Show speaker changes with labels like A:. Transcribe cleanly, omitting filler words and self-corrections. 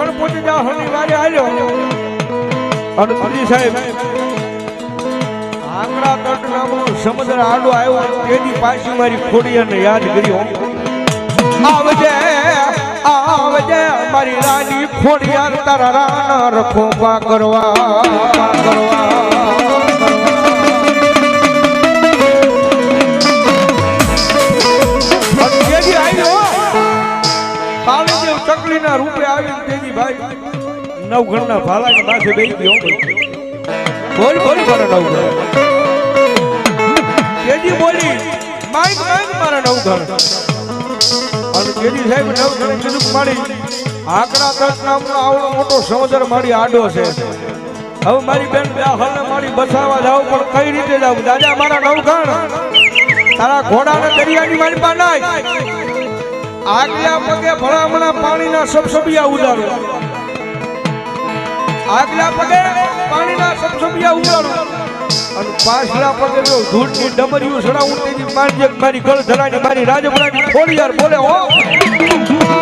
A: પર પહોંચી જાવ શનિવારે આવ્યો અને અલી સાહેબ આંકડા તટ નામનો સમુદ્ર આડો આવ્યો તેની પાછી મારી ખોડિયાને યાદ કરી આવજે આવજે મારી રાની ખોડિયાર તારા રાના રખો પા કરવા ચકલીના રૂપે આવી તેજી ભાઈ નવઘણના ભાલાની માથે બેસી ગયો બોલ બોલ મારા નવઘણ તેજી બોલી માઈક માઈક મારા નવઘણ અને તેજી સાહેબ નવઘણે કીધું મારી આંકડા તટ નામનો આવડો મોટો સમુદ્ર મારી આડો છે હવે મારી બેન બ્યાહલને મારી બસાવા જાવ પણ કઈ રીતે જાવ દાદા મારા નવઘણ તારા ઘોડાને દરિયાની મારી પાસે નાય આગલા પગે ભલામણા પાણીના સબસબિયા ઉડાડો આગલા પગે પાણીના સબસબિયા ઉડાડો અને પાછલા પગે જો ધૂળની ડમરીઓ સડાવું તેની મારી ગળ ધરાની મારી રાજપરાની ખોડિયાર બોલે હો